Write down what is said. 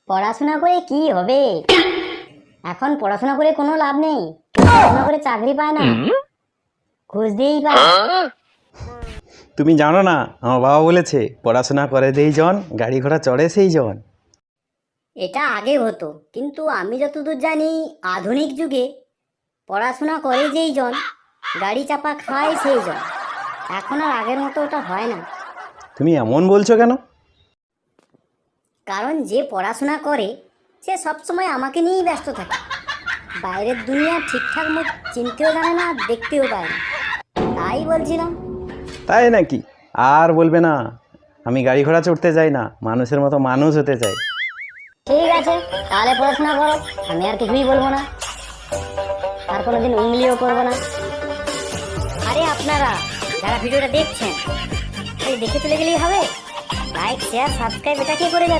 পড়াশোনা করে কি হবে? এখন পড়াশোনা করে কোনো লাভ নেই। পড়াশোনা করে চাকরি পায় না, ঘুষ দিয়েই পায়। তুমি জানো না, আমার বাবা বলেছে পড়াশোনা করে যেই জন গাড়ি ঘোড়া চড়ে সেই জন। এটা আগে হতো, কিন্তু আমি যতদূর জানি আধুনিক যুগে পড়াশোনা করে যেই জন গাড়ি চাপা খায় সেই জন। এখন আর আগের মতো ওটা হয় না। তুমি এমন বলছো কেন? কারণ যে পড়াশোনা করে সে সবসময় আমাকে নিয়েই ব্যস্ত থাকে। বাইরের দুনিয়া ঠিকঠাক মতো চিনতেও জানে না, দেখতেও পায় না। তাই বলছিলাম। তাই নাকি? আর বলবে না, আমি গাড়ি ঘোড়া চড়তে যাই না, মানুষের মতো মানুষ হতে চাই। ঠিক আছে, তাহলে পড়াশোনা করো, আমি আর কিছুই বলবো না, আর কোনোদিন উংলিও করবো না। আরে আপনারা যারা ভিডিওটা দেখছেন, দেখে চলে গেলেই হবে? লাইক, শেয়ার, সাবস্ক্রাইব এটা কে করে যাবে?